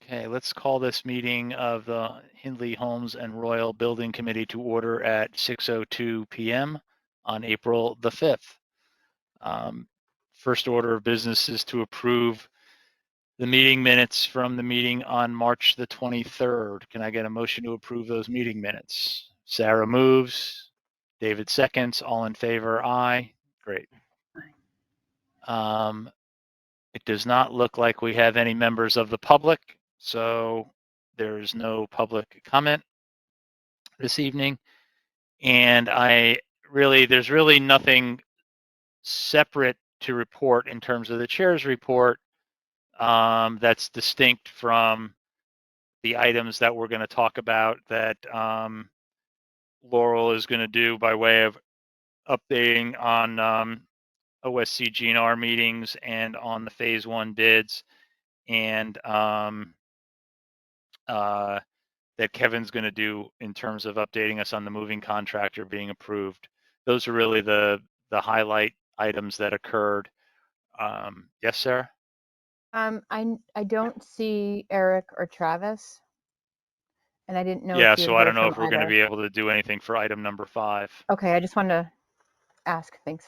Okay, let's call this meeting of the Hindley Homes and Royal Building Committee to order at 6:02 p.m. on April the 5th. First order of business is to approve the meeting minutes from the meeting on March the 23rd. Can I get a motion to approve those meeting minutes? Sarah moves. David seconds. All in favor? Aye. Great. It does not look like we have any members of the public, so there's no public comment this evening. And there's really nothing separate to report in terms of the chair's report that's distinct from the items that we're going to talk about that Laurel is going to do by way of updating on OSC GNR meetings and on the phase 1 bids, and that Kevin's going to do in terms of updating us on the moving contractor being approved. Those are really the highlight items that occurred. Yes, Sarah? I don't see Eric or Travis, and I didn't know Yeah, if you so would I hear don't know from if we're going to either. be able to do anything for item number 5. Okay, I just wanted to ask. Thanks.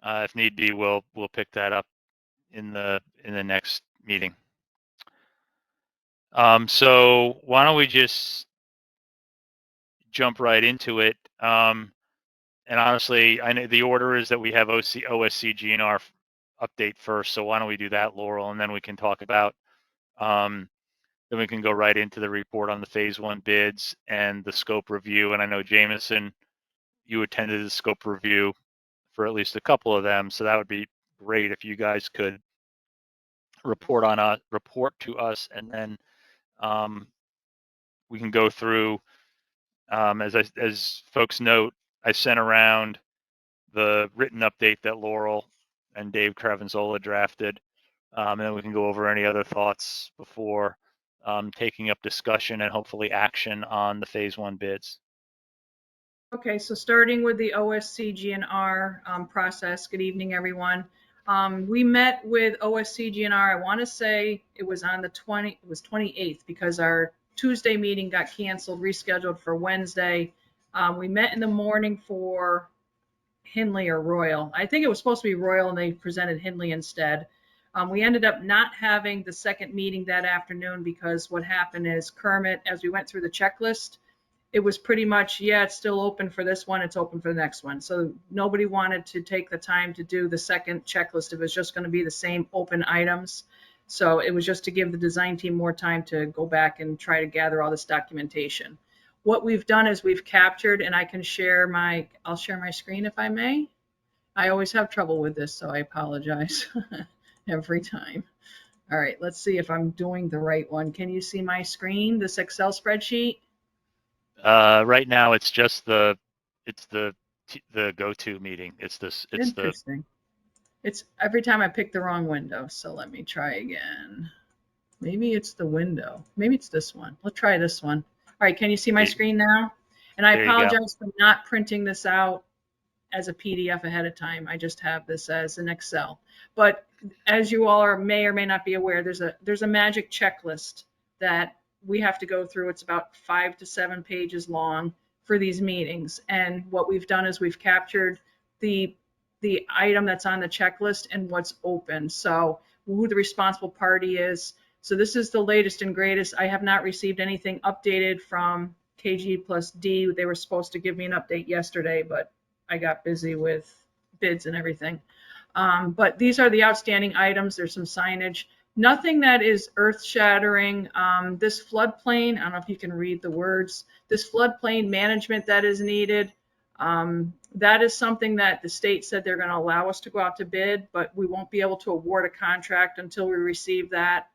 If need be, we'll pick that up in the next meeting. So why don't we just jump right into it? And honestly, I know the order is that we have OSC GNR update first. So why don't we do that, Laurel, and then we can talk about. Then we can go right into the report on the phase 1 bids and the scope review. And I know Jameson, you attended the scope review for at least a couple of them, so that would be great if you guys could report to us, and then we can go through. As folks note, I sent around the written update that Laurel and Dave Cravanzola drafted, and then we can go over any other thoughts before taking up discussion and hopefully action on the phase 1 bids. Okay, so starting with the OSC GNR process. Good evening, everyone. We met with OSC GNR. I want to say it was on the 28th, because our Tuesday meeting got canceled, rescheduled for Wednesday. We met in the morning for Hindley or Royal. I think it was supposed to be Royal, and they presented Hindley instead. We ended up not having the second meeting that afternoon, because what happened is Kermit, as we went through the checklist, it was pretty much, yeah, it's still open for this one, it's open for the next one. So nobody wanted to take the time to do the second checklist. It was just going to be the same open items. So it was just to give the design team more time to go back and try to gather all this documentation. What we've done is we've captured, and I can share I'll share my screen if I may. I always have trouble with this, so I apologize every time. All right, let's see if I'm doing the right one. Can you see my screen, this Excel spreadsheet? Right now, it's just the go-to meeting. It's Interesting. It's every time I pick the wrong window. So let me try again. Maybe it's the window. Maybe it's this one. Let's try this one. All right, can you see my screen now? And I apologize for not printing this out as a PDF ahead of time. I just have this as an Excel. But as you all may or may not be aware, there's a magic checklist that we have to go through. It's about 5 to 7 pages long for these meetings. And what we've done is we've captured the item that's on the checklist and what's open. So who the responsible party is. So this is the latest and greatest. I have not received anything updated from KG+D. They were supposed to give me an update yesterday, but I got busy with bids and everything. But these are the outstanding items. There's some signage. Nothing that is earth-shattering. This floodplain, I don't know if you can read the words, this floodplain management that is needed, that is something that the state said they're going to allow us to go out to bid, but we won't be able to award a contract until we receive that.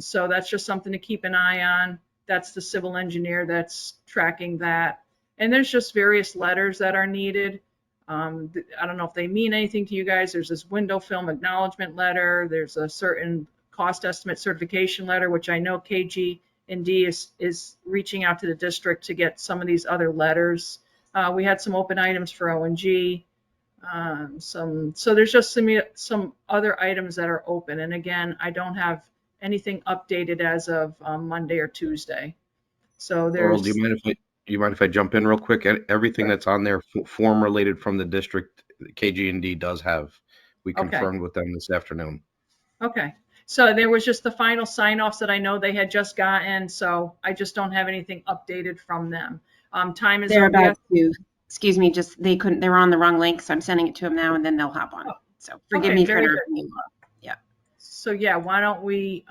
So that's just something to keep an eye on. That's the civil engineer that's tracking that. And there's just various letters that are needed. I don't know if they mean anything to you guys. There's this window film acknowledgement letter. There's a certain cost estimate certification letter, which I know KG&D is reaching out to the district to get some of these other letters. We had some open items for O&G. So there's just some other items that are open. And again, I don't have anything updated as of Monday or Tuesday. So Laurel, there's, do you mind if I jump in real quick? Everything Sure. that's on there form related from the district, KG&D does have. We Okay. confirmed with them this afternoon. Okay. So there was just the final sign-offs that I know they had just gotten, so I just don't have anything updated from them. Time is They're of about to, excuse me, just they were on the wrong link, so I'm sending it to them now and then they'll hop on. Oh, So forgive okay, me for very good. interrupting you. Yeah. So yeah, why don't we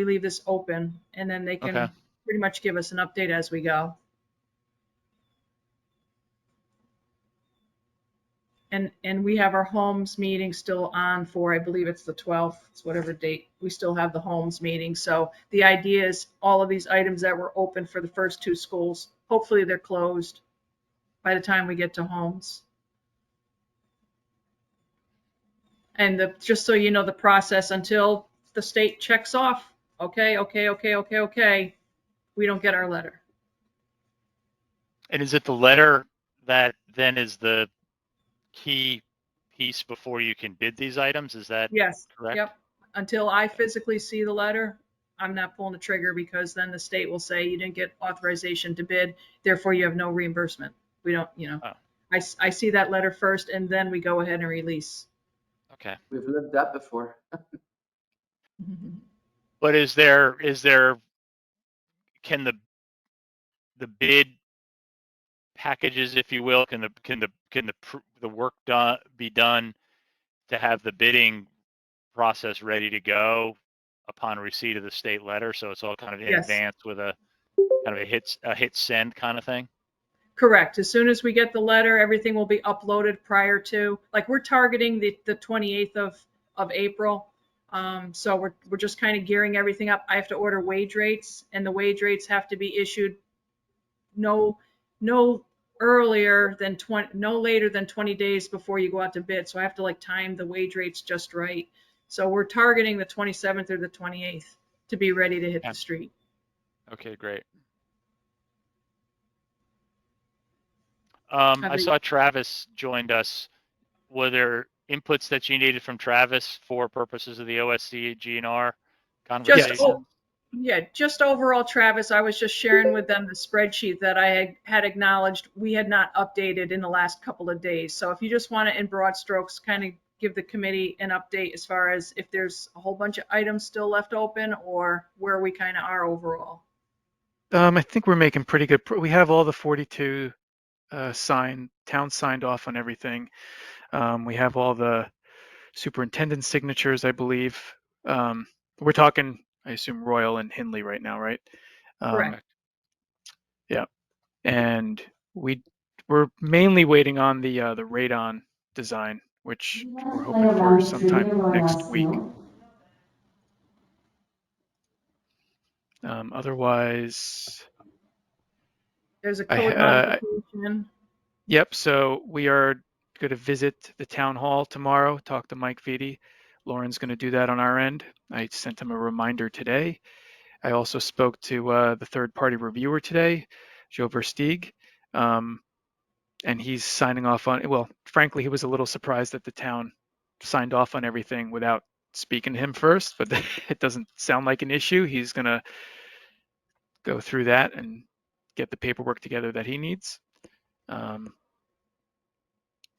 leave this open and then they can Okay. pretty much give us an update as we go. And we have our homes meeting still on for, I believe it's the 12th, it's whatever date. We still have the homes meeting. So the idea is all of these items that were open for the first two schools, hopefully they're closed by the time we get to homes. And just so you know, the process until the state checks off, okay, we don't get our letter. And is it the letter that then is the key piece before you can bid these items? Is that Yes, correct? yep. Until I physically see the letter, I'm not pulling the trigger because then the state will say you didn't get authorization to bid, therefore you have no reimbursement. We don't, Oh. I see that letter first and then we go ahead and release. Okay. We've lived that before. But can the bid packages, if you will, can the work be done to have the bidding process ready to go upon receipt of the state letter? So it's all kind of in Yes. advance with a kind of a hit send kind of thing. Correct. As soon as we get the letter, everything will be uploaded prior to, like we're targeting the 28th of April. So we're just kind of gearing everything up. I have to order wage rates and the wage rates have to be issued no earlier than no later than 20 days before you go out to bid. So I have to like time the wage rates just right. So we're targeting the 27th or the 28th to be ready to hit Yeah. the street. Okay, great. I saw Travis joined us. Were there inputs that you needed from Travis for purposes of the OSC GNR conversation? Just overall, Travis, I was just sharing with them the spreadsheet that I had acknowledged we had not updated in the last couple of days. So if you just want to, in broad strokes, kind of give the committee an update as far as if there's a whole bunch of items still left open or where we kind of are overall. I think we're making pretty good. We have all the 42 towns signed off on everything. We have all the superintendent signatures, I believe. We're talking, I assume, Royal and Hindley right now, right? Correct. Yeah, and we're mainly waiting on the radon design, which we're hoping for sometime next week. Otherwise, There's a code modification. Yep. So we are going to visit the town hall tomorrow, talk to Mike Vitti. Lauren's going to do that on our end. I sent him a reminder today. I also spoke to the third-party reviewer today, Joe Versteeg, and he's signing off on it. Well, frankly, he was a little surprised that the town signed off on everything without speaking to him first, but it doesn't sound like an issue. He's going to go through that and get the paperwork together that he needs.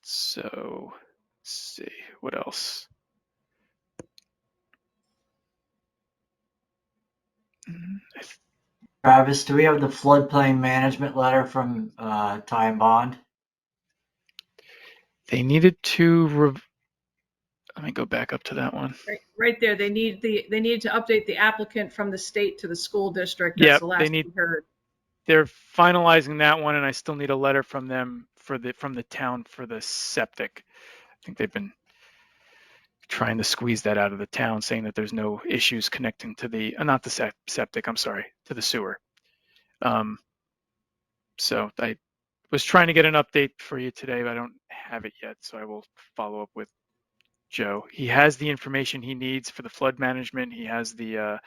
So let's see, what else? Travis, do we have the floodplain management letter from Ty and Bond? They needed to, let me go back up to that one. Right there. They need to update the applicant from the state to the school district. Yeah, That's the last we heard. They're finalizing that one, and I still need a letter from them from the town for the septic. I think they've been trying to squeeze that out of the town, saying that there's no issues connecting to the not the septic. I'm sorry, to the sewer. So I was trying to get an update for you today, but I don't have it yet. So I will follow up with Joe. He has the information he needs for the flood management. He has the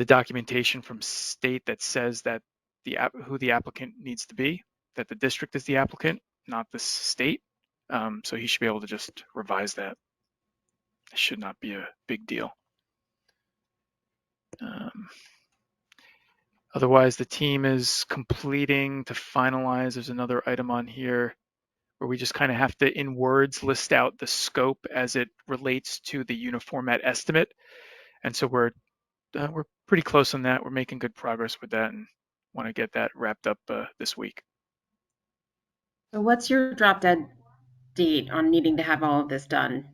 documentation from state that says that who the applicant needs to be, that the district is the applicant, not the state. So he should be able to just revise that. It should not be a big deal. Otherwise, the team is completing to finalize. There's another item on here where we just kind of have to, in words, list out the scope as it relates to the uniformat estimate. And so we're pretty close on that. We're making good progress with that and want to get that wrapped up this week. So what's your drop dead date on needing to have all of this done?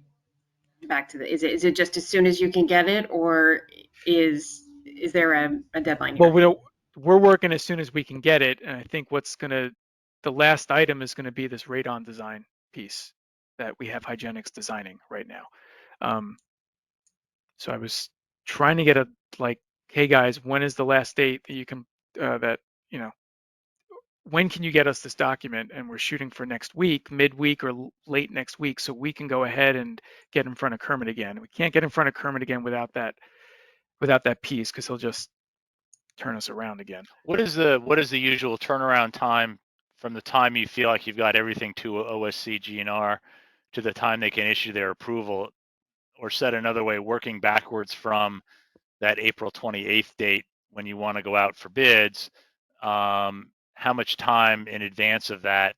Back to the, is it just as soon as you can get it, or is there a deadline here? Well, we're working as soon as we can get it. And I think the last item is going to be this radon design piece that we have Hygienics designing right now. So I was trying to get hey guys, when is the last date that you can, when can you get us this document? And we're shooting for next week, midweek or late next week, so we can go ahead and get in front of Kermit again. We can't get in front of Kermit again without that piece, because he'll just turn us around again. What is the usual turnaround time from the time you feel like you've got everything to OSC GNR to the time they can issue their approval? Or said another way, working backwards from that April 28th date when you want to go out for bids, how much time in advance of that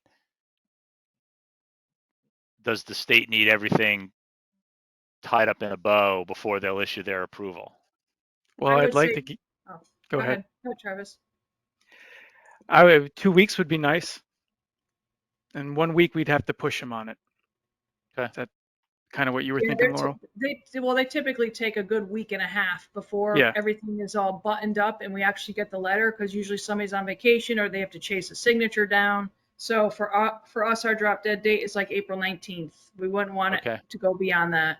does the state need everything tied up in a bow before they'll issue their approval? Well, I'd like to go ahead. Go ahead, Travis. 2 weeks would be nice, and 1 week we'd have to push him on it. Okay. Is that kind of what you were thinking, Laurel? They typically take a good week and a half before Yeah. everything is all buttoned up and we actually get the letter, because usually somebody's on vacation or they have to chase a signature down. So for us, our drop dead date is like April 19th. We wouldn't want it to go beyond that.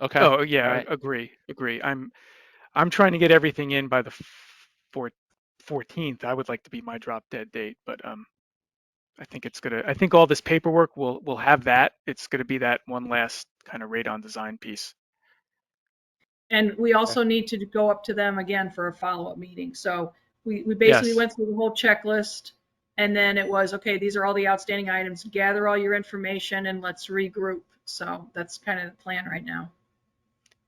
Okay. Oh yeah, Right. agree. I'm trying to get everything in by the 14th. I would like to be my drop dead date, but I think all this paperwork will have that. It's gonna be that one last kind of radon design piece. And we also need to go up to them again for a follow-up meeting. So we basically went through the whole checklist, and then it was, okay, these are all the outstanding items, gather all your information and let's regroup. So that's kind of the plan right now.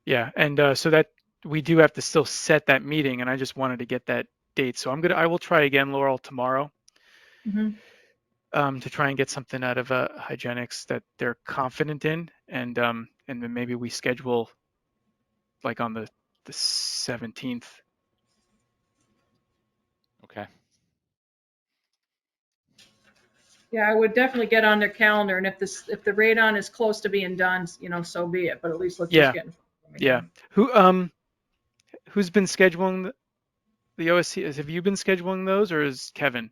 Yeah, and so that we do have to still set that meeting, and I just wanted to get that date. So I will try again, Laurel, tomorrow. To try and get something out of Hygienics that they're confident in, and then maybe we schedule like on the 17th. Okay. Yeah, I would definitely get on their calendar, and if the radon is close to being done, so be it. But at least let's just get in front of them again. Who's been scheduling the OSC? Have you been scheduling those, or is Kevin?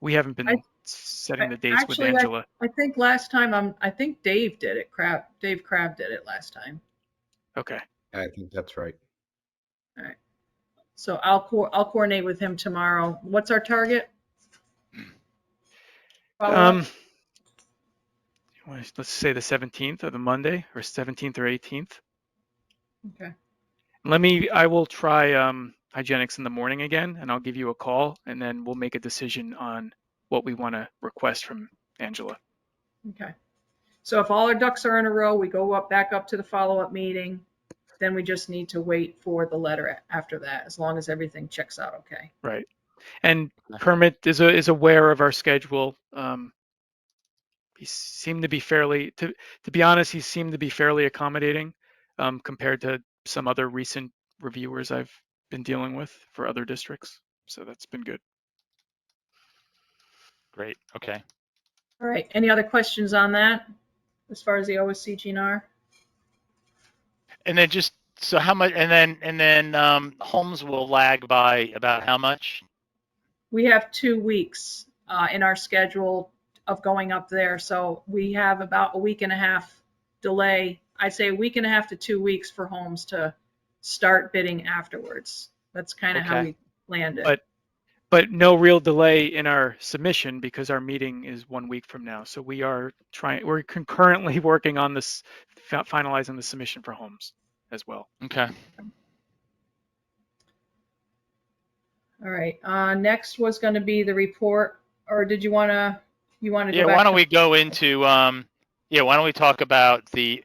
We haven't been setting the dates with Angela. I think last time I think Dave did it. Dave Crabb did it last time. Okay. I think that's right. All right. So I'll coordinate with him tomorrow. What's our target? Let's say the 17th or the Monday, or 17th or 18th. Okay. I will try Hygienics in the morning again, and I'll give you a call, and then we'll make a decision on what we want to request from Angela. Okay. So if all our ducks are in a row, we go back up to the follow-up meeting. Then we just need to wait for the letter after that, as long as everything checks out okay. Right. And Kermit is aware of our schedule. He seemed to be to be honest, he seemed to be fairly accommodating compared to some other recent reviewers I've been dealing with for other districts. So that's been good. Great. Okay. All right. Any other questions on that as far as the OSC GNR? And then so how much, and then homes will lag by about how much? We have 2 weeks in our schedule of going up there. So we have about a week and a half delay. I'd say a week and a half to 2 weeks for homes to start bidding afterwards. That's kind of how we planned it. But no real delay in our submission, because our meeting is 1 week from now. So we're concurrently working on this, finalizing the submission for homes as well. Okay. All right. Next was going to be the report, or did you want to go back? Why don't we go into why don't we talk about the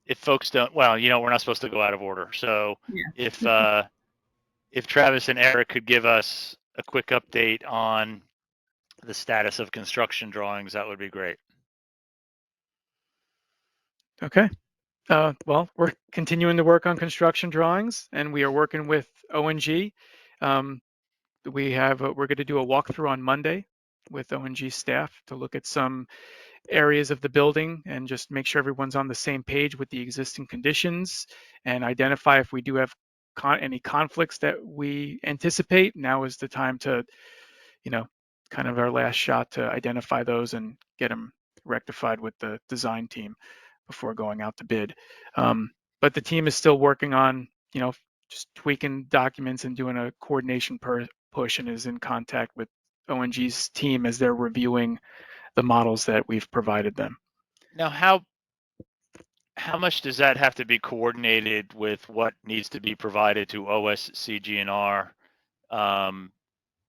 If folks don't, well, we're not supposed to go out of order. So Yeah. if Travis and Eric could give us a quick update on the status of construction drawings, that would be great. Okay. Well, we're continuing to work on construction drawings, and we are working with ONG. We're going to do a walkthrough on Monday with ONG staff to look at some areas of the building and just make sure everyone's on the same page with the existing conditions and identify if we do have any conflicts that we anticipate. Now is the time to, kind of our last shot to identify those and get them rectified with the design team before going out to bid. But the team is still working on, just tweaking documents and doing a coordination push, and is in contact with ONG's team as they're reviewing the models that we've provided them. Now, how much does that have to be coordinated with what needs to be provided to OSCGNR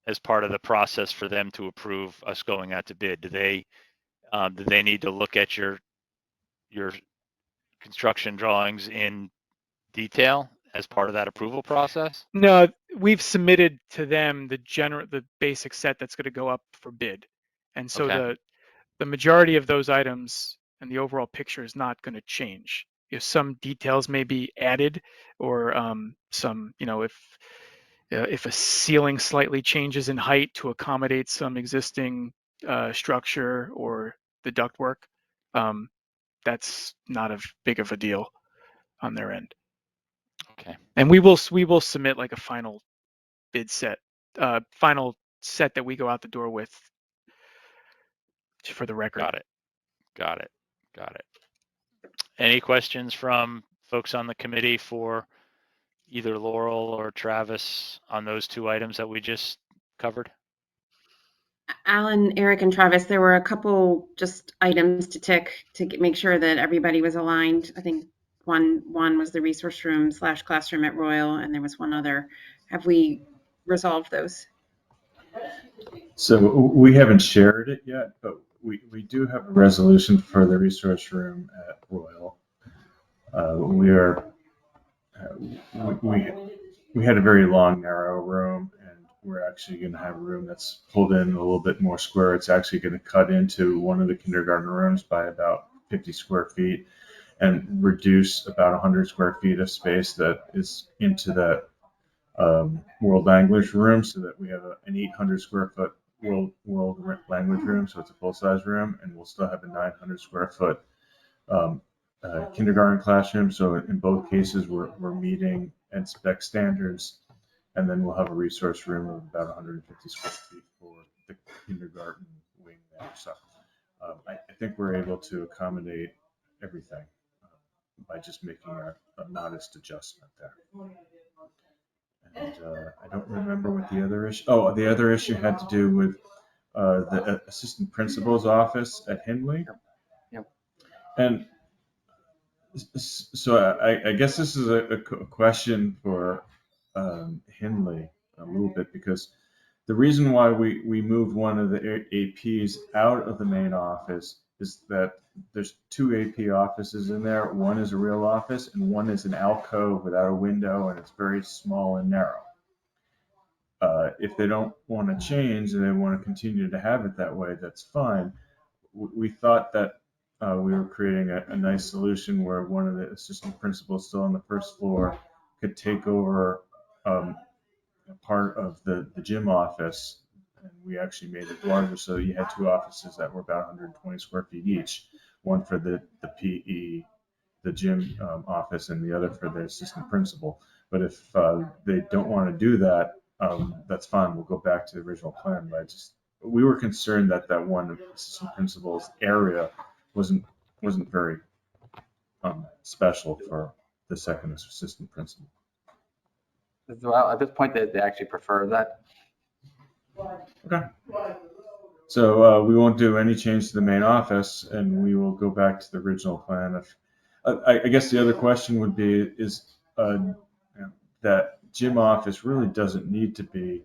as part of the process for them to approve us going out to bid? Do they need to look at your construction drawings in detail as part of that approval process? No, we've submitted to them the basic set that's going to go up for bid, and so Okay. the majority of those items and the overall picture is not going to change. Some details may be added, or some, if a ceiling slightly changes in height to accommodate some existing structure or the ductwork, that's not as big of a deal on their end. Okay. And we will submit like a final bid set, final set that we go out the door with for the record. Got it. Any questions from folks on the committee for either Laurel or Travis on those two items that we just covered? Alan, Eric, and Travis, there were a couple just items to tick to make sure that everybody was aligned. I think one was the resource room / classroom at Royal, and there was one other. Have we resolved those? So we haven't shared it yet, but we do have a resolution for the resource room at Royal. We had a very long, narrow room, and we're actually going to have a room that's pulled in a little bit more square. It's actually going to cut into one of the kindergarten rooms by about 50 square feet and reduce about 100 square feet of space that is into that world language room, so that we have an 800 square foot world language room. So it's a full size room, and we'll still have a 900 square foot kindergarten classroom. So in both cases, we're meeting and spec standards, and then we'll have a resource room of about 150 square feet for the kindergarten wing there. So I think we're able to accommodate everything by just making a modest adjustment there. And I don't remember what the other issue. Oh, the other issue had to do with the assistant principal's office at Hindley. Yep. And so I guess this is a question for Hindley a little bit, because the reason why we moved one of the APs out of the main office is that there's two AP offices in there. One is a real office, and one is an alcove without a window, and it's very small and narrow. If they don't want to change and they want to continue to have it that way, that's fine. We thought that we were creating a nice solution where one of the assistant principals still on the first floor could take over a part of the gym office. And we actually made it larger, so you had two offices that were about 120 square feet each, one for the PE, the gym office, and the other for the assistant principal. But if they don't want to do that, that's fine. We'll go back to the original plan. But we were concerned that one assistant principal's area wasn't very special for the second assistant principal. Well, at this point, they actually prefer that. Okay. So we won't do any change to the main office, and we will go back to the original plan. I guess the other question would be is that gym office really doesn't need to be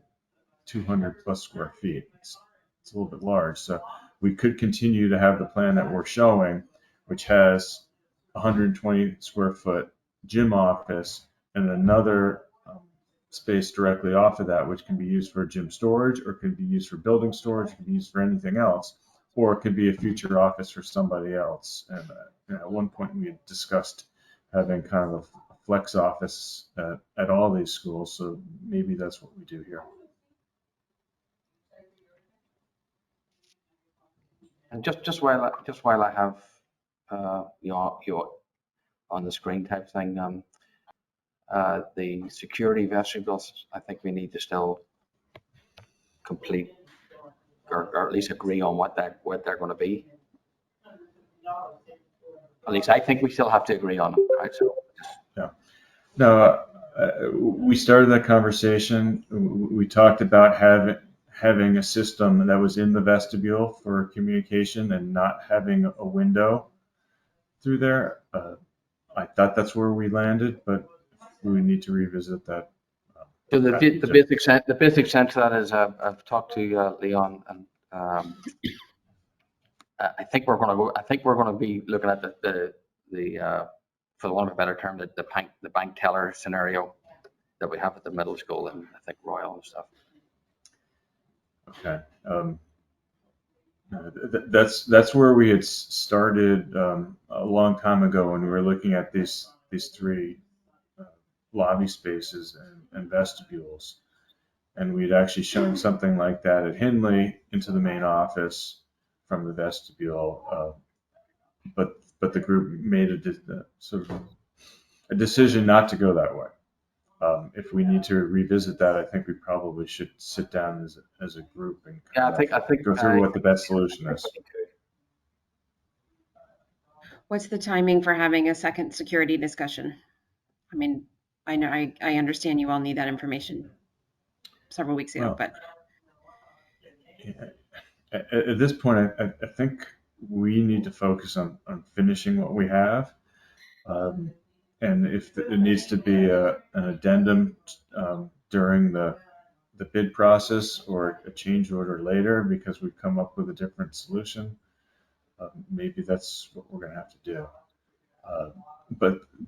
200 plus square feet. It's a little bit large. So we could continue to have the plan that we're showing, which has 120 square foot gym office and another space directly off of that, which can be used for gym storage or can be used for building storage, can be used for anything else, or it could be a future office for somebody else. And at one point we had discussed having kind of a flex office at all these schools, so maybe that's what we do here. And just while I have you on the screen type thing, the security vestibules, I think we need to still complete or at least agree on what they're going to be. At least I think we still have to agree on them, right? So yeah. No, we started that conversation. We talked about having a system that was in the vestibule for communication and not having a window through there. I thought that's where we landed, but we need to revisit that. So the basic sense of that is I've talked to Leon, and I think we're going to be looking at the for the want of a better term, the bank teller scenario that we have at the middle school and I think Royal and stuff. Okay. That's where we had started a long time ago when we were looking at these three lobby spaces and vestibules, and we'd actually shown something like that at Hindley into the main office from the vestibule, but the group made sort of a decision not to go that way. If we need to revisit that, I think we probably should sit down as a group and I think go through what the best solution is. What's the timing for having a second security discussion? I mean, I know I understand you all need that information several weeks ago, but at this point, I think we need to focus on finishing what we have. And if it needs to be an addendum during the bid process or a change order later because we've come up with a different solution, maybe that's what we're going to have to do.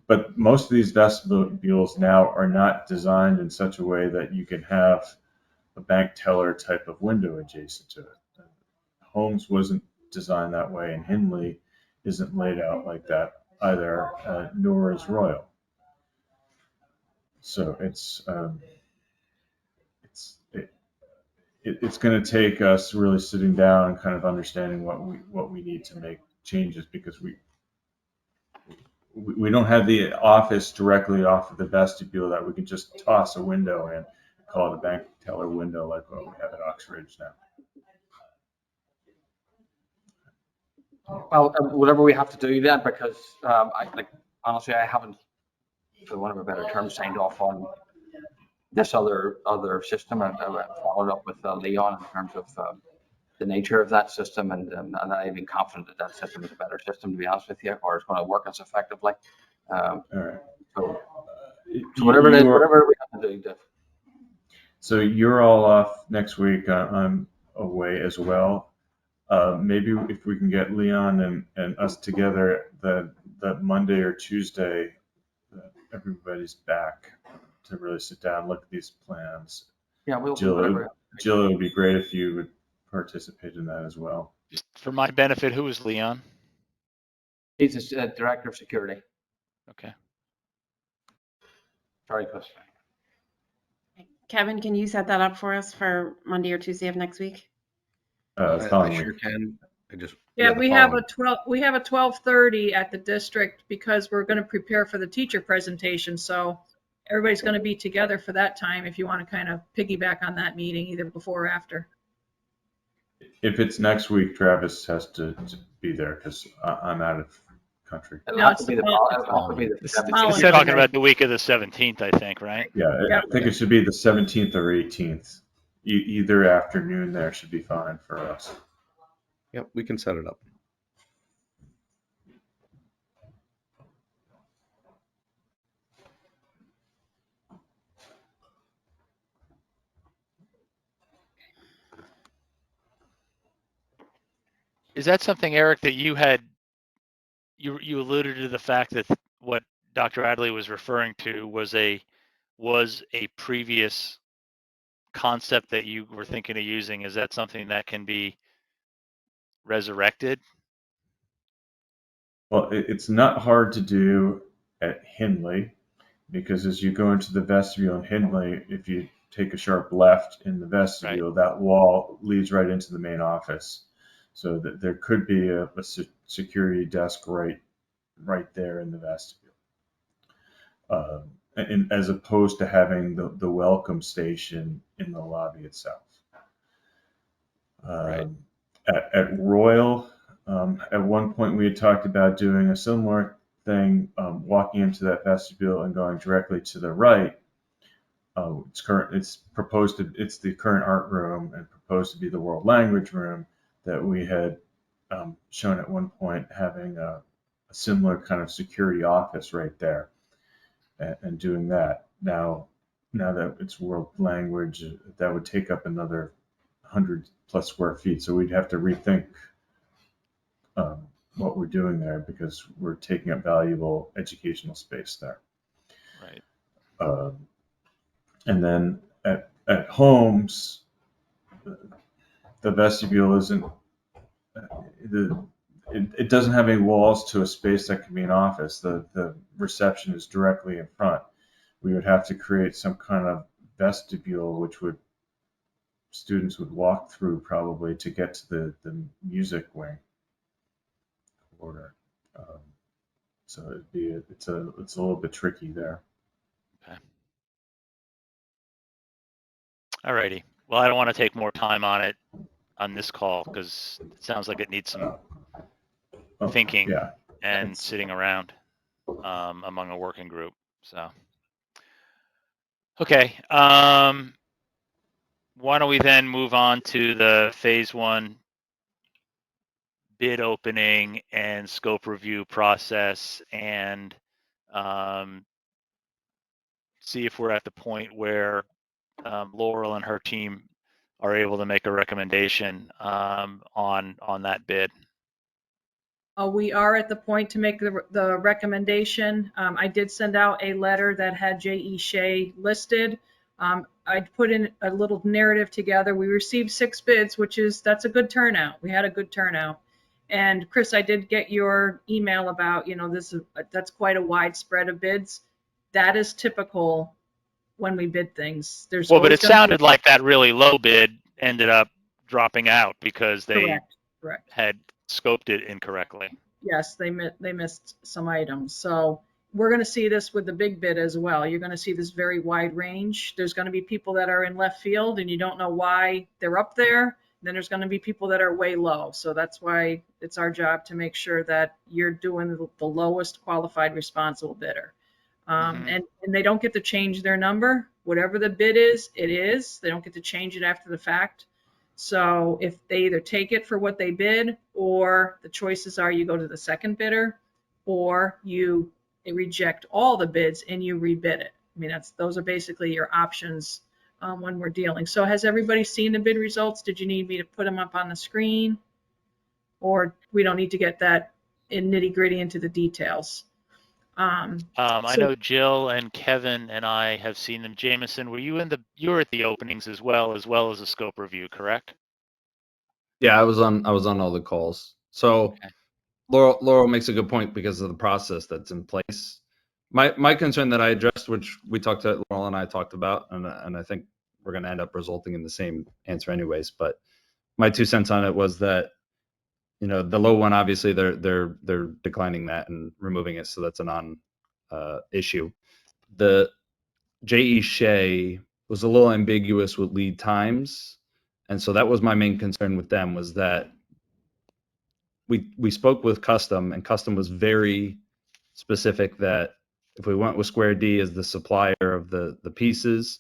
But most of these vestibules now are not designed in such a way that you can have a bank teller type of window adjacent to it. Holmes wasn't designed that way, and Hindley isn't laid out like that either, nor is Royal. So it's going to take us really sitting down and kind of understanding what we need to make changes, because we don't have the office directly off of the vestibule that we can just toss a window in, call it a bank teller window like what we have at Oxbridge now. Well, whatever we have to do then, because honestly, I haven't, for want of a better term, signed off on this other system. I've followed up with Leon in terms of the nature of that system, and I'm not even confident that system is a better system, to be honest with you, or it's going to work as effectively. All right. So whatever it is, whatever we have to do. So you're all off next week. I'm away as well. Maybe if we can get Leon and us together that Monday or Tuesday, everybody's back to really sit down, look at these plans. Yeah, we'll Jill, do whatever. Jill, it would be great if you would participate in that as well. Just for my benefit, who is Leon? He's the director of security. Okay. Sorry, Chris. Kevin, can you set that up for us for Monday or Tuesday of next week? I sure can. Yeah, we have a 12:30 at the district because we're going to prepare for the teacher presentation. So everybody's going to be together for that time if you want to kind of piggyback on that meeting either before or after. If it's next week, Travis has to be there because I'm out of country. No, it's You're talking about the week of the 17th, I think, right? Yeah, I think it should be the 17th or 18th. Either afternoon there should be fine for us. Yep, we can set it up. Is that something, Eric, that you had you alluded to the fact that what Dr. Adley was referring to was a previous concept that you were thinking of using. Is that something that can be resurrected? Well, it's not hard to do at Hindley, because as you go into the vestibule in Hindley, if you take a sharp left in the vestibule, that wall leads right into the main office. So that there could be a security desk right there in the vestibule. And as opposed to having the welcome station in the lobby itself. At Royal, at one point we had talked about doing a similar thing, walking into that vestibule and going directly to the right. It's the current art room and proposed to be the world language room that we had shown at one point, having a similar kind of security office right there, and doing that. Now that it's world language, that would take up another 100+ square feet. So we'd have to rethink what we're doing there, because we're taking up valuable educational space there. Right. And then at Holmes, the vestibule isn't. It doesn't have any walls to a space that can be an office. The reception is directly in front. We would have to create some kind of vestibule, which students would walk through probably to get to the music wing order. So it's a little bit tricky there. Okay. All righty. Well, I don't want to take more time on this call, because it sounds like it needs some thinking and sitting around among a working group. So, okay. Why don't we then move on to the phase 1 bid opening and scope review process, and see if we're at the point where Laurel and her team are able to make a recommendation on that bid. We are at the point to make the recommendation. I did send out a letter that had J.E. Shea listed. I put in a little narrative together. We received 6 bids, that's a good turnout. We had a good turnout. And Chris, I did get your email about, that's quite a wide spread of bids. That is typical when we bid things. But it sounded like that really low bid ended up dropping out because they Correct. had scoped it incorrectly. Yes, they missed some items. So we're going to see this with the big bid as well. You're going to see this very wide range. There's going to be people that are in left field and you don't know why they're up there. Then there's going to be people that are way low. So that's why it's our job to make sure that you're doing the lowest qualified responsible bidder. And they don't get to change their number. Whatever the bid is, it is. They don't get to change it after the fact. So if they either take it for what they bid, or the choices are you go to the second bidder, or you reject all the bids and you rebid it. I mean, those are basically your options when we're dealing. So has everybody seen the bid results? Did you need me to put them up on the screen? Or we don't need to get that in nitty gritty into the details? I know Jill and Kevin and I have seen them. Jameson, you were at the openings as well as a scope review, correct? Yeah, I was on all the calls. So okay. Laurel makes a good point because of the process that's in place. My concern that I addressed, which Laurel and I talked about, and I think we're going to end up resulting in the same answer anyways. But my 2 cents on it was that, the low one, obviously they're declining that and removing it, so that's a non issue. The J.E. Shea was a little ambiguous with lead times, and so that was my main concern with them, was that we spoke with Custom, and Custom was very specific that if we went with Square D as the supplier of the pieces,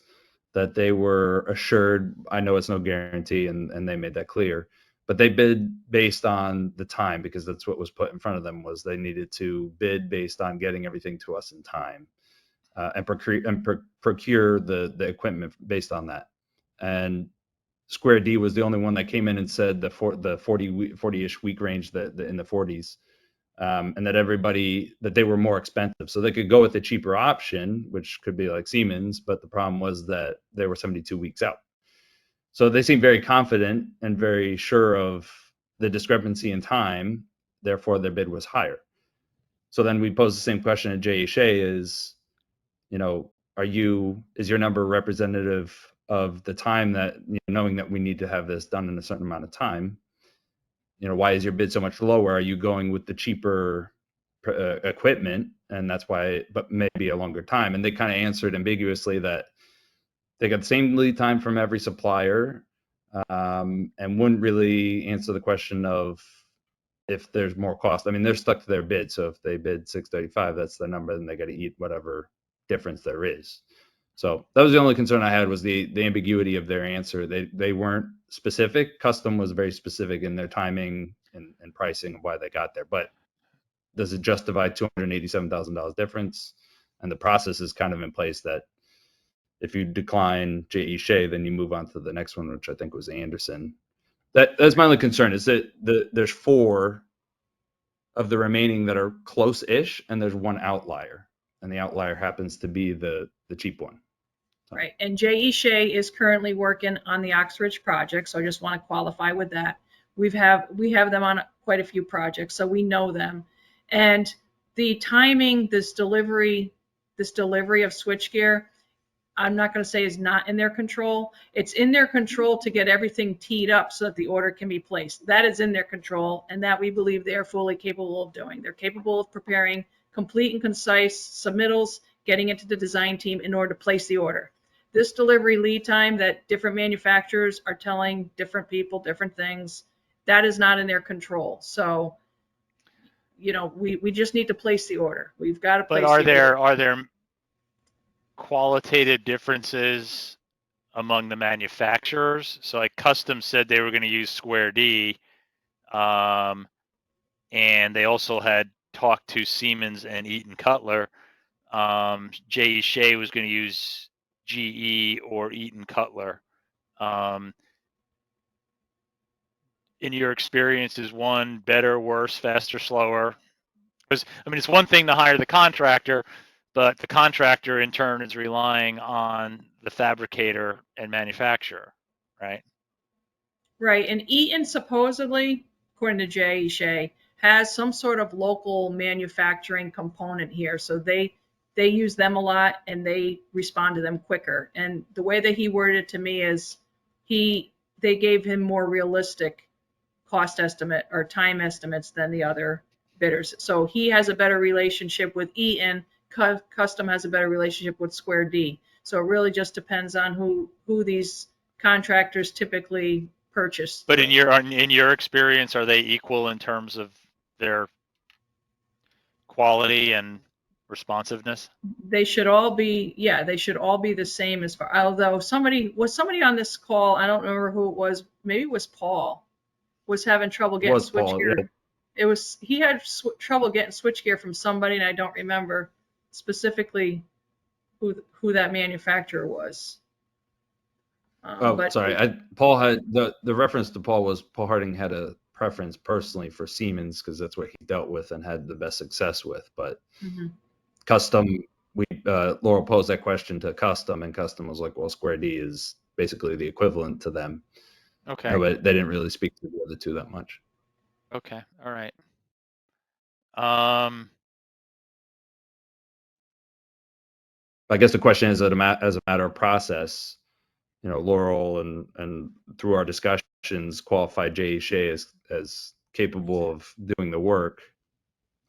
that they were assured, I know it's no guarantee, and they made that clear, but they bid based on the time, because that's what was put in front of them, was they needed to bid based on getting everything to us in time, and procure the equipment based on that. And Square D was the only one that came in and said the 40-ish week range, that in the 40s, and that they were more expensive. So they could go with the cheaper option, which could be like Siemens, but the problem was that they were 72 weeks out. So they seemed very confident and very sure of the discrepancy in time. Therefore, their bid was higher. So then we pose the same question to J.E. Shea is, is your number representative of the time that, knowing that we need to have this done in a certain amount of time, why is your bid so much lower? Are you going with the cheaper equipment, and that's why, but maybe a longer time? And they kind of answered ambiguously that they got the same lead time from every supplier, and wouldn't really answer the question of if there's more cost. I mean, they're stuck to their bid. So if they bid 635, that's the number, then they got to eat whatever difference there is. So that was the only concern I had, was the ambiguity of their answer. They weren't specific. Custom was very specific in their timing and pricing of why they got there. But does it justify $287,000 difference? And the process is kind of in place that if you decline J.E. Shea, then you move on to the next one, which I think was Anderson. That's my only concern, is that there's 4 of the remaining that are close-ish, and there's one outlier, and the outlier happens to be the cheap one. So. Right, and J.E. Shea is currently working on the Oxbridge project, so I just want to qualify with that. We have them on quite a few projects, so we know them. And the timing, this delivery of switchgear, I'm not going to say is not in their control. It's in their control to get everything teed up so that the order can be placed. That is in their control, and that we believe they are fully capable of doing. They're capable of preparing complete and concise submittals, getting it to the design team in order to place the order. This delivery lead time that different manufacturers are telling different people different things, that is not in their control. So, we just need to place the order. We've got to place the order. But are there qualitative differences among the manufacturers? So like Custom said they were going to use Square D, and they also had talked to Siemens and Eaton Cutler. J.E. Shea was going to use GE or Eaton Cutler. In your experience, is one better, worse, faster, slower? Because it's one thing to hire the contractor, but the contractor in turn is relying on the fabricator and manufacturer, right? Right, and Eaton supposedly, according to J.E. Shea, has some sort of local manufacturing component here. So they use them a lot, and they respond to them quicker. And the way that he worded it to me is they gave him more realistic cost estimate or time estimates than the other bidders. So he has a better relationship with Eaton. Custom has a better relationship with Square D. So it really just depends on who these contractors typically purchase. But in your experience, are they equal in terms of their quality and responsiveness? They should all be the same as far. Although somebody on this call, I don't remember who it was. Maybe it was Paul, was having trouble getting switchgear. Yeah. He had trouble getting switchgear from somebody, and I don't remember specifically who that manufacturer was. Sorry. Paul had the reference to Paul was Paul Harding had a preference personally for Siemens because that's what he dealt with and had the best success with. But Custom, Laurel posed that question to Custom, and Custom was like, "Well, Square D is basically the equivalent to them." Okay. But they didn't really speak to the other two that much. Okay. All right. I guess the question is, as a matter of process, Laurel and through our discussions qualified J.E. Shea as capable of doing the work.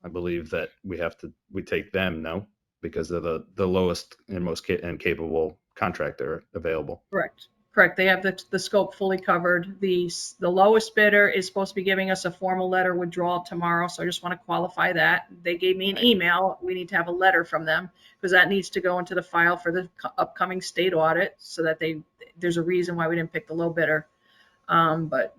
I believe that we take them, no, because they're the lowest and most capable contractor available. Correct. They have the scope fully covered. The lowest bidder is supposed to be giving us a formal letter withdrawal tomorrow, so I just want to qualify that. They gave me an email. We need to have a letter from them because that needs to go into the file for the upcoming state audit, so that there's a reason why we didn't pick the low bidder. But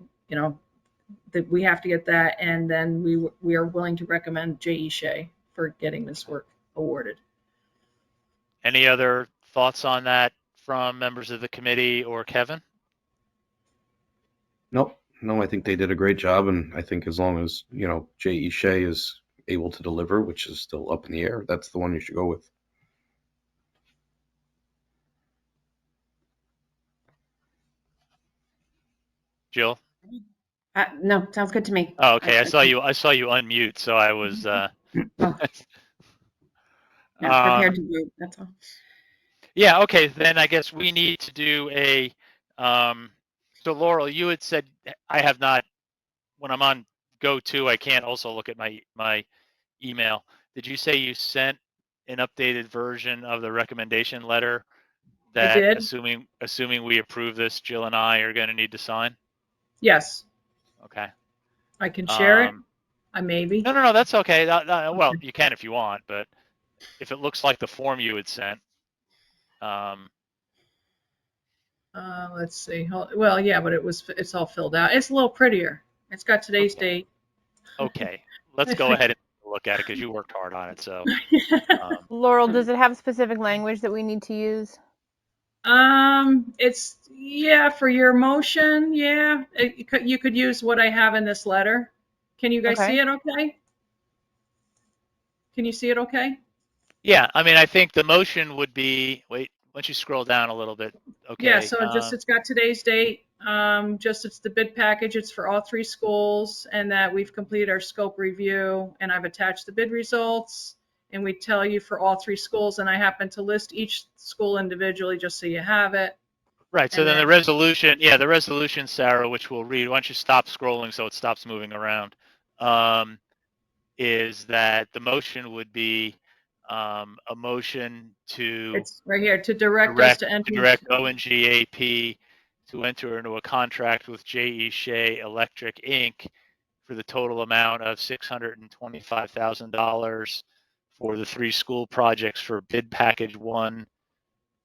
we have to get that, and then we are willing to recommend J.E. Shea for getting this work awarded. Any other thoughts on that from members of the committee or Kevin? Nope. No, I think they did a great job, and I think as long as J.E. Shea is able to deliver, which is still up in the air, that's the one you should go with. Jill? No, sounds good to me. Oh, okay. I saw you unmute, so I was Oh, no, prepared to vote. That's all. yeah, okay. Then I guess we need to do a so Laurel, you had said I have not, when I'm on GoTo, I can't also look at my email. Did you say you sent an updated version of the recommendation letter I that did. assuming we approve this, Jill and I are going to need to sign? Yes, Okay. I can share it. I maybe. No, that's okay. Well, you can if you want, but if it looks like the form you had sent, Let's see. Well, yeah, but it's all filled out. It's a little prettier. It's got today's date. okay, let's go ahead and look at it because you worked hard on it. So, Laurel, does it have specific language that we need to use? It's, yeah, for your motion, yeah. You could use what I have in this letter. Can you guys Okay. see it okay? Can you see it okay? yeah, I mean, I think the motion would be, wait, why don't you scroll down a little bit? Okay. Yeah, so it's got today's date. It's the bid package. It's for all 3 schools, and that we've completed our scope review, and I've attached the bid results, and we tell you for all 3 schools, and I happen to list each school individually just so you have it. Right. So and then the then- resolution, yeah, the resolution, Sarah, which we'll read. Why don't you stop scrolling so it stops moving around? Is that the motion would be a motion to It's right here, to direct us to enter. direct ONGAP to enter into a contract with J.E. Shea Electric Inc. for the total amount of $625,000 for the 3 school projects for bid package 1.01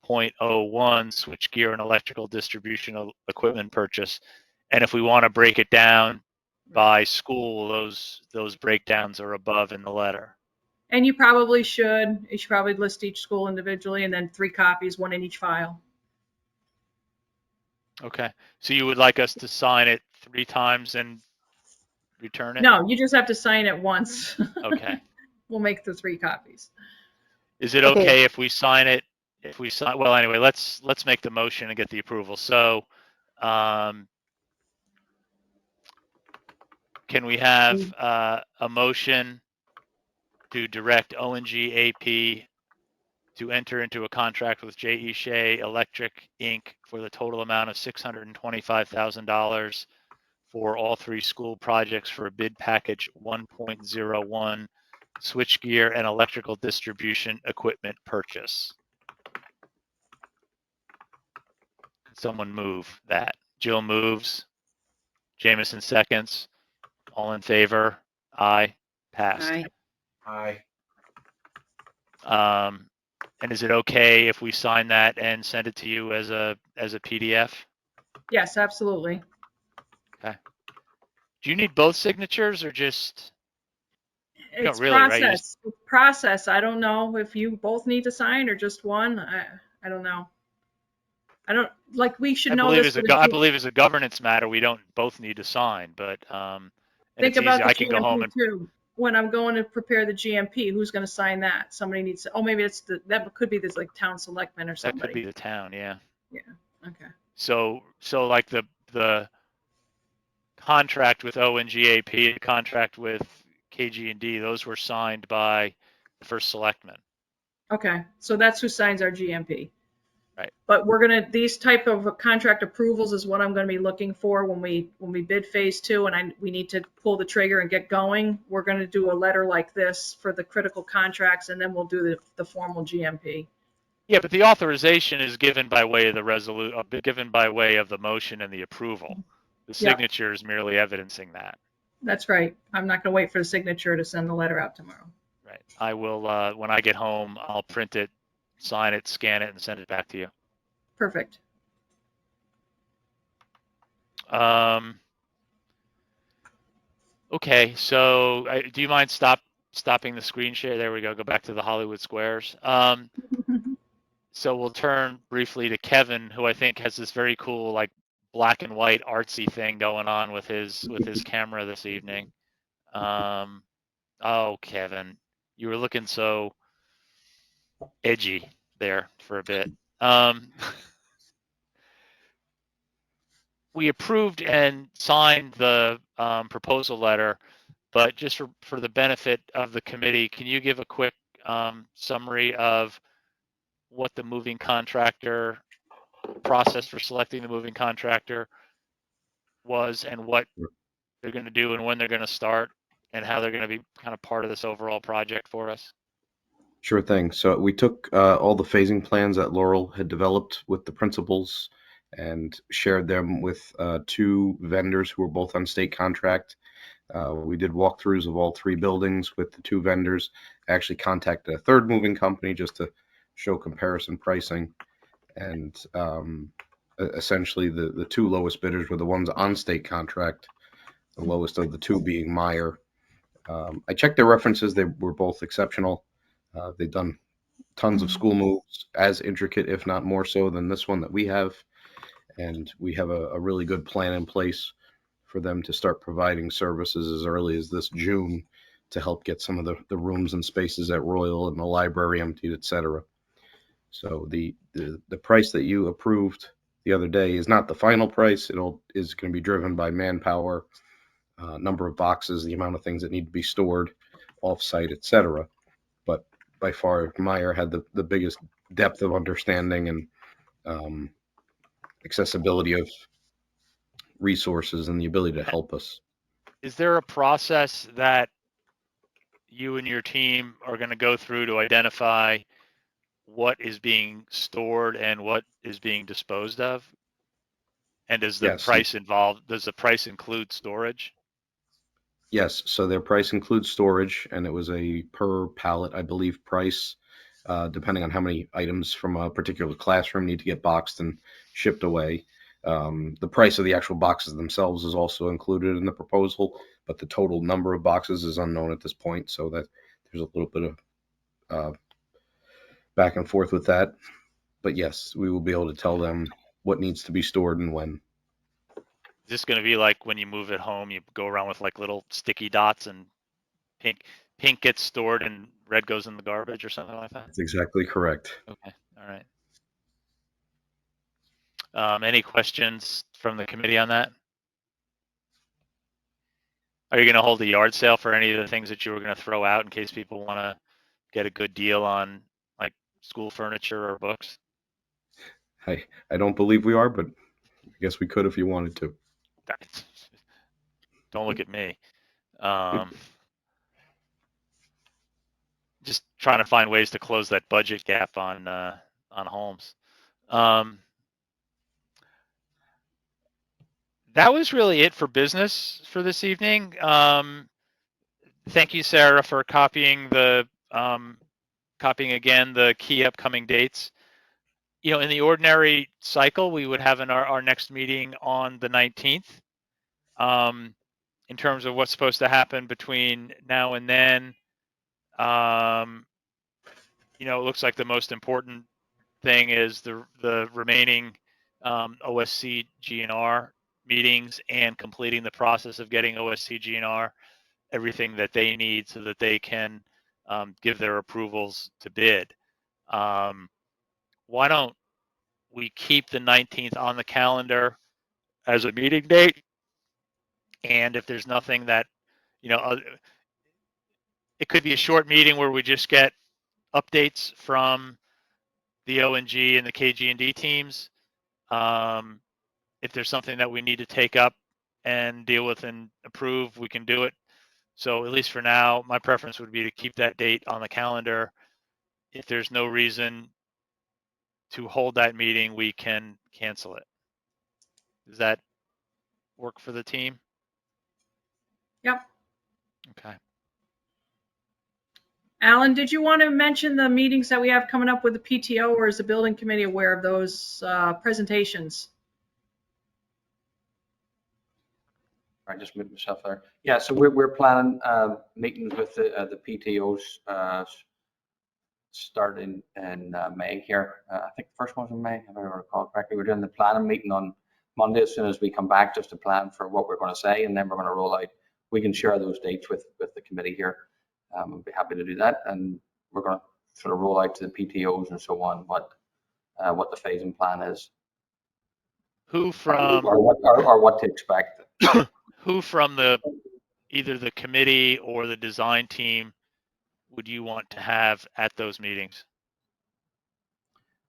switchgear and electrical distribution equipment purchase. And if we want to break it down by school, those breakdowns are above in the letter. And you probably should. You should probably list each school individually, and then 3 copies, 1 in each file. Okay. So you would like us to sign it 3 times and return it? No, you just have to sign it once. Okay. We'll make the 3 copies. Is it okay if we sign it? If we sign, well, anyway, let's make the motion and get the approval. So, can we have a motion to direct ONG AP to enter into a contract with J.E. Shea Electric Inc. for the total amount of $625,000 for all 3 school projects for a bid package 1.01 switchgear and electrical distribution equipment purchase? Someone move that. Jill moves. Jameson seconds. All in favor? Aye. Passed. Aye. And is it okay if we sign that and send it to you as a PDF? Yes, absolutely. Okay. Do you need both signatures or just? It's really, right? process. Process. I don't know if you both need to sign or just one. I don't know. I don't, like, we should know this. I believe as a governance matter, we don't both need to sign, but think about the I can go home and too. When I'm going to prepare the GMP, who's going to sign that? Somebody needs to. Oh, maybe it's that could be this like town selectman or somebody. That could be the town, yeah. Yeah. Okay. So like the contract with ONGAP, the contract with KG&D, those were signed by the first selectman. Okay, so that's who signs our GMP. Right. But these type of contract approvals is what I'm going to be looking for when we bid phase 2 and we need to pull the trigger and get going. We're going to do a letter like this for the critical contracts, and then we'll do the formal GMP. Yeah, but the authorization is given by way of the given by way of the motion and the approval. The signature is merely evidencing that. That's right. I'm not going to wait for the signature to send the letter out tomorrow. Right. I will, when I get home, I'll print it, sign it, scan it, and send it back to you. Perfect. Okay, so do you mind stopping the screen share? There we go. Go back to the Hollywood Squares. So we'll turn briefly to Kevin, who I think has this very cool, like, black and white artsy thing going on with his camera this evening. Oh, Kevin, you were looking so edgy there for a bit. We approved and signed the proposal letter, but just for the benefit of the committee, can you give a quick summary of what the moving contractor process for selecting the moving contractor was, and what they're going to do and when they're going to start, and how they're going to be kind of part of this overall project for us? Sure thing. So we took all the phasing plans that Laurel had developed with the principals and shared them with 2 vendors who were both on state contract. We did walkthroughs of all 3 buildings with the 2 vendors. I actually contacted a third moving company just to show comparison pricing. And essentially the 2 lowest bidders were the ones on state contract, the lowest of the 2 being Meyer. I checked their references. They were both exceptional. They've done tons of school moves, as intricate, if not more so, than this one that we have. And we have a really good plan in place for them to start providing services as early as this June to help get some of the rooms and spaces at Royal and the library emptied, et cetera. So the price that you approved the other day is not the final price. Is going to be driven by manpower, number of boxes, the amount of things that need to be stored off-site, et cetera. But by far, Meyer had the biggest depth of understanding and accessibility of resources and the ability to help us. Is there a process that you and your team are going to go through to identify what is being stored and what is being disposed of? And does the Yes. price does the price include storage? Yes, so their price includes storage, and it was a per pallet, I believe, price, depending on how many items from a particular classroom need to get boxed and shipped away. The price of the actual boxes themselves is also included in the proposal, but the total number of boxes is unknown at this point, so that there's a little bit of back and forth with that. But yes, we will be able to tell them what needs to be stored and when. Is this going to be like when you move it home, you go around with like little sticky dots, and pink gets stored and red goes in the garbage or something like that? That's exactly correct. Okay, all right. Any questions from the committee on that? Are you going to hold a yard sale for any of the things that you were going to throw out in case people want to get a good deal on like school furniture or books? I don't believe we are, but I guess we could if you wanted to. Don't look at me. Just trying to find ways to close that budget gap on homes. That was really it for business for this evening. Thank you, Sarah, for copying again the key upcoming dates. You know, in the ordinary cycle, we would have our next meeting on the 19th. In terms of what's supposed to happen between now and then, you know, it looks like the most important thing is the remaining OSC GNR meetings and completing the process of getting OSC GNR everything that they need so that they can give their approvals to bid. Why don't we keep the 19th on the calendar as a meeting date? And if there's nothing that, you know, it could be a short meeting where we just get updates from the ONG and the KG&D teams. If there's something that we need to take up and deal with and approve, we can do it. So at least for now, my preference would be to keep that date on the calendar. If there's no reason to hold that meeting, we can cancel it. Does that work for the team? Yep. Okay. Alan, did you want to mention the meetings that we have coming up with the PTO, or is the building committee aware of those presentations? I just moved myself there. Yeah, so we're planning meetings with the PTOs starting in May here. I think the first one's in May, if I recall correctly. We're doing the planning meeting on Monday as soon as we come back, just to plan for what we're going to say, and then we're going to roll out. We can share those dates with the committee here. I'd be happy to do that. And we're going to sort of roll out to the PTOs and so on what the phasing plan is, Who from or what to expect. who from either the committee or the design team would you want to have at those meetings?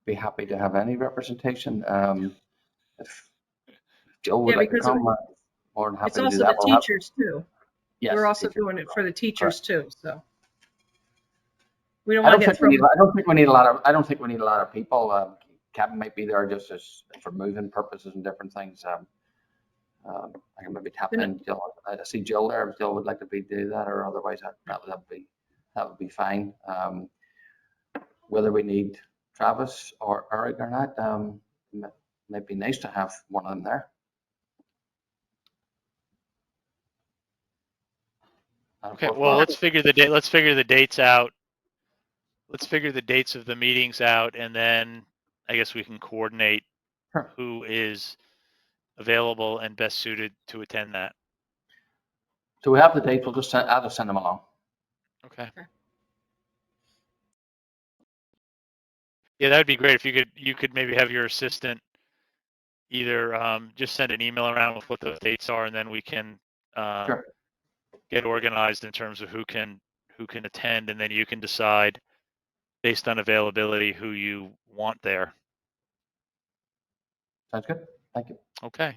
Be happy to have any representation. If Jill would Yeah, like to because come, more than happy it's to do also that. the teachers too. Yes, We're also teachers. doing it for the teachers Correct. too, so. We don't I want don't to get think we thrown. need. I don't think we need a lot of. I don't think we need a lot of people. Kevin might be there just as for moving purposes and different things. I can maybe tap in Jill. I see Jill there. If Jill would like to do that, or otherwise that would be fine. Whether we need Travis or Eric or not, might be nice to have one of them there. Okay, well, let's figure the date. Let's figure the dates out. Let's figure the dates of the meetings out, and then I guess we can coordinate Sure. who is available and best suited to attend that. So we have the dates. I'll just send them along. Okay. Yeah, that would be great if you could maybe have your assistant either just send an email around with what those dates are, and then we can Sure. get organized in terms of who can attend, and then you can decide based on availability who you want there. Sounds good. Thank you. Okay.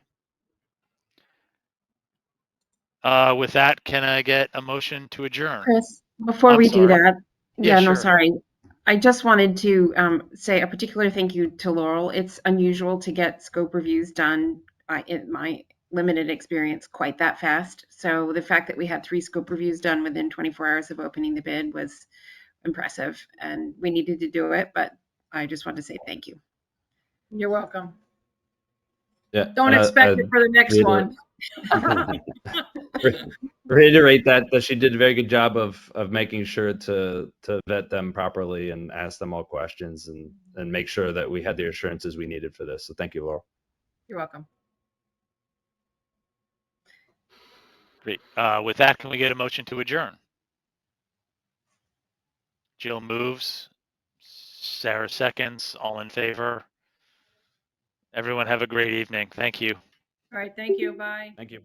With that, can I get a motion to adjourn? Chris, before I'm we do sorry. that, Yeah, yeah, no, sure. sorry. I just wanted to say a particular thank you to Laurel. It's unusual to get scope reviews done, in my limited experience, quite that fast. So the fact that we had 3 scope reviews done within 24 hours of opening the bid was impressive, and we needed to do it, but I just want to say thank you. You're welcome. Yeah. Don't expect it for the next one. Reiterate that she did a very good job of making sure to vet them properly and ask them all questions and make sure that we had the assurances we needed for this. So thank you, Laurel. You're welcome. Great. With that, can we get a motion to adjourn? Jill moves. Sarah seconds. All in favor? Everyone have a great evening. Thank you. All right, thank you. Bye. Thank you.